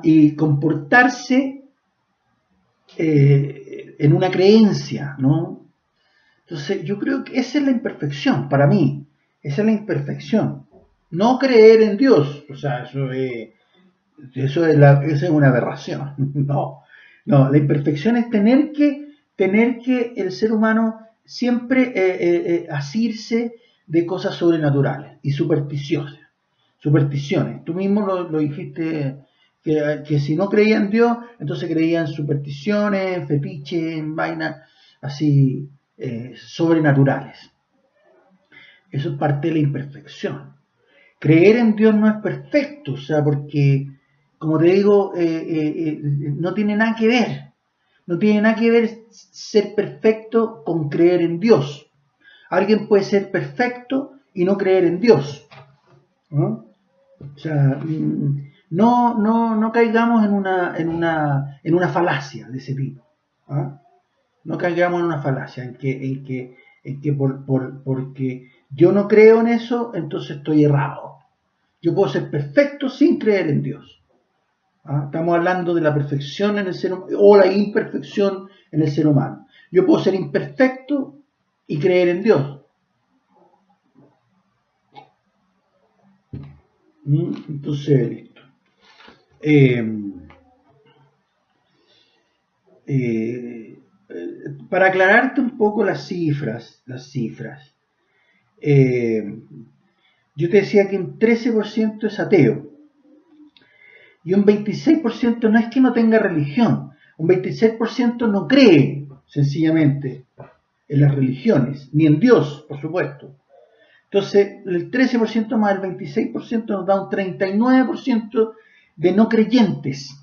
y comportarse en una creencia, ¿no? Entonces yo creo que esa es la imperfección para mí, esa es la imperfección. No creer en Dios, o sea, eso es una aberración. No, no, la imperfección es tener que el ser humano siempre asirse de cosas sobrenaturales y supersticiones. Tú mismo lo dijiste, que si no creía en Dios, entonces creía en supersticiones, en fetiches, en vainas así sobrenaturales. Eso es parte de la imperfección. Creer en Dios no es perfecto, o sea, porque, como te digo, no tiene nada que ver. No tiene nada que ver ser perfecto con creer en Dios. Alguien puede ser perfecto y no creer en Dios, ¿no? O sea, no caigamos en una falacia de ese tipo. ¿Ah? No caigamos en una falacia en que porque yo no creo en eso, entonces estoy errado. Yo puedo ser perfecto sin creer en Dios. ¿Ah? Estamos hablando de la perfección en el ser humano o la imperfección en el ser humano. Yo puedo ser imperfecto y creer en Dios. Entonces, listo. Eh, eh, para aclararte un poco las cifras, yo te decía que un 13% es ateo y un 26% no es que no tenga religión, un 26% no cree sencillamente en las religiones, ni en Dios, por supuesto. Entonces, el 13% más el 26% nos da un 39% de no creyentes.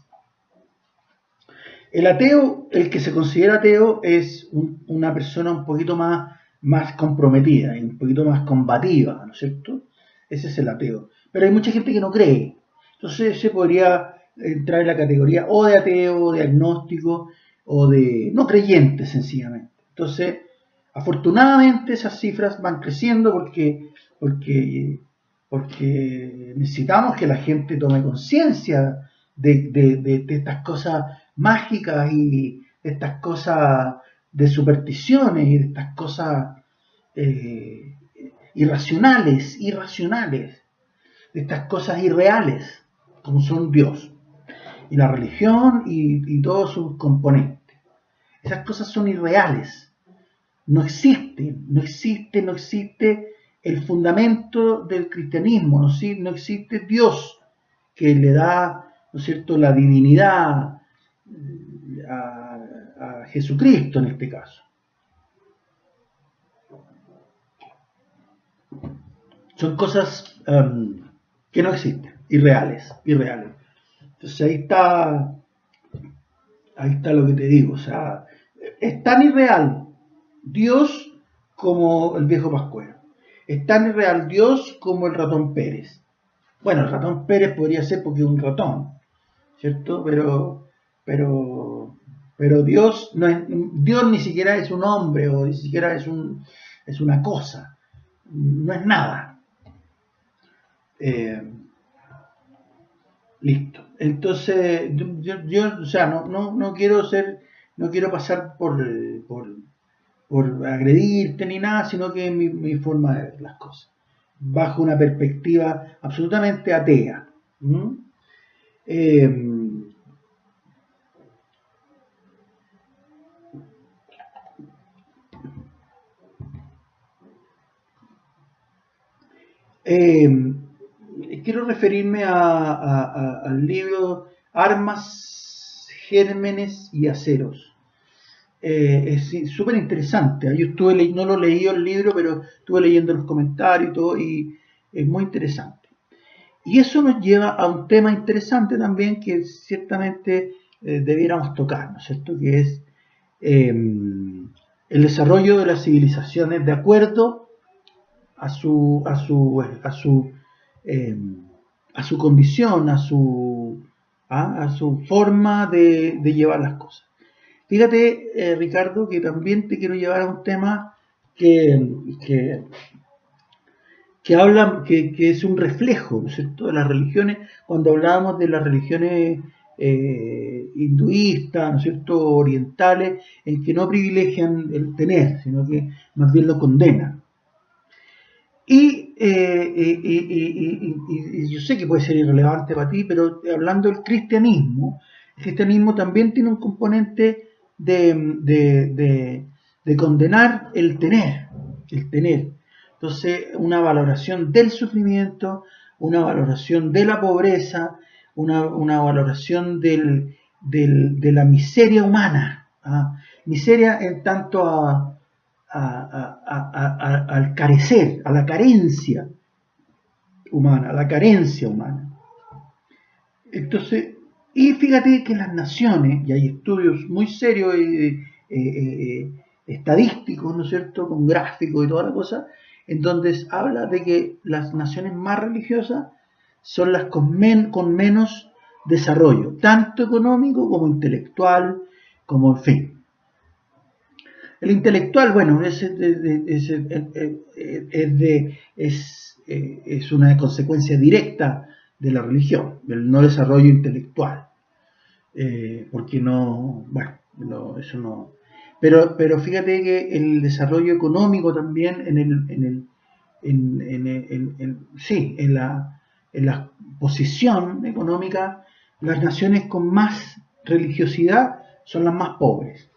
El ateo, el que se considera ateo, es una persona un poquito más comprometida, un poquito más combativa, ¿no es cierto? Ese es el ateo. Pero hay mucha gente que no cree. Entonces se podría entrar en la categoría o de ateo, o de agnóstico, o de no creyente, sencillamente. Entonces, afortunadamente esas cifras van creciendo porque, porque necesitamos que la gente tome conciencia de estas cosas mágicas y de estas cosas de supersticiones y de estas cosas irracionales, de estas cosas irreales, como son Dios y la religión y todos sus componentes. Esas cosas son irreales, no existen, no existe el fundamento del cristianismo, no existe Dios que le da, ¿no es cierto?, la divinidad a Jesucristo en este caso. Son cosas que no existen, irreales. Entonces ahí está lo que te digo, o sea, es tan irreal Dios como el viejo Pascuero. Es tan irreal Dios como el ratón Pérez. Bueno, el ratón Pérez podría ser porque es un ratón, ¿cierto? Pero Dios no es, Dios ni siquiera es un hombre o ni siquiera es una cosa, no es nada. Listo. Entonces, yo o sea, no quiero no quiero pasar por agredirte ni nada, sino que es mi forma de ver las cosas, bajo una perspectiva absolutamente atea. ¿Mm? Eh, eh, quiero referirme al libro Armas, Gérmenes y Aceros. Es súper interesante. Yo no lo leí el libro, pero estuve leyendo los comentarios y todo, y es muy interesante. Y eso nos lleva a un tema interesante también que ciertamente debiéramos tocar, ¿no es cierto? Que es el desarrollo de las civilizaciones de acuerdo a eh, a su condición, a su forma de llevar las cosas. Fíjate, Ricardo, que también te quiero llevar a un tema que, que, que habla, que es un reflejo, ¿no es cierto?, de las religiones, cuando hablábamos de las religiones hinduistas, ¿no es cierto?, orientales, en que no privilegian el tener, sino que más bien lo condenan. Y yo sé que puede ser irrelevante para ti, pero hablando del cristianismo, el cristianismo también tiene un componente de condenar el tener, el tener. Entonces, una valoración del sufrimiento, una valoración de la pobreza, una valoración de la miseria humana. ¿Ah? Miseria en tanto al carecer, a la carencia humana, a la carencia humana. Entonces, y fíjate que las naciones, y hay estudios muy serios estadísticos, ¿no es cierto?, con gráficos y toda la cosa, en donde habla de que las naciones más religiosas son las con menos desarrollo, tanto económico como intelectual, como en fin. El intelectual, bueno, es una consecuencia directa de la religión, del no desarrollo intelectual. Porque no, bueno, no, eso no. Pero fíjate que el desarrollo económico también en la posición económica, las naciones con más religiosidad son las más pobres.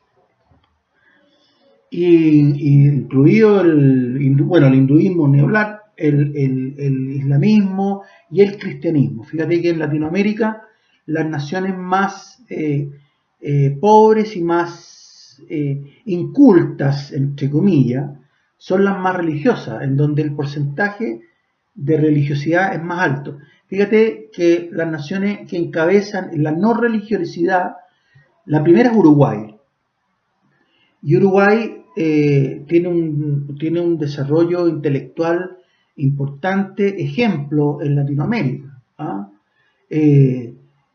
Y incluido el hinduismo, ni hablar, el islamismo y el cristianismo. Fíjate que en Latinoamérica las naciones más pobres y más incultas, entre comillas, son las más religiosas, en donde el porcentaje de religiosidad es más alto. Fíjate que las naciones que encabezan la no religiosidad, la primera es Uruguay. Y Uruguay tiene un desarrollo intelectual importante, ejemplo en Latinoamérica. ¿Ah?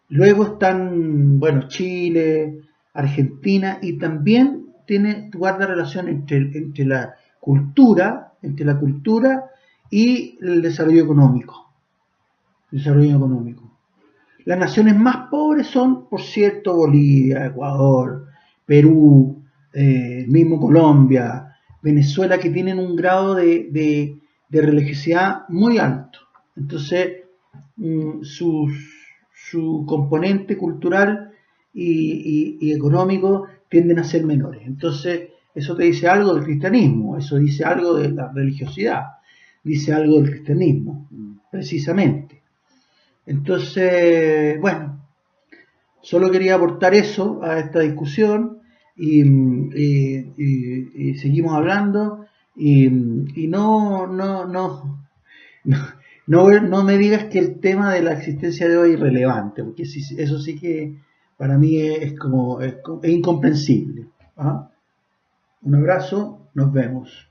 Luego están, bueno, Chile, Argentina, y también guarda relación entre la cultura y el desarrollo económico. Las naciones más pobres son, por cierto, Bolivia, Ecuador, Perú, mismo Colombia, Venezuela, que tienen un grado de religiosidad muy alto. Entonces, su componente cultural y económico tienden a ser menores. Entonces, eso te dice algo del cristianismo, eso dice algo de la religiosidad, dice algo del cristianismo, precisamente. Entonces, bueno, solo quería aportar eso a esta discusión y seguimos hablando y no me digas que el tema de la existencia de hoy es irrelevante, porque eso sí que para mí es incomprensible. ¿Ah? Un abrazo, nos vemos.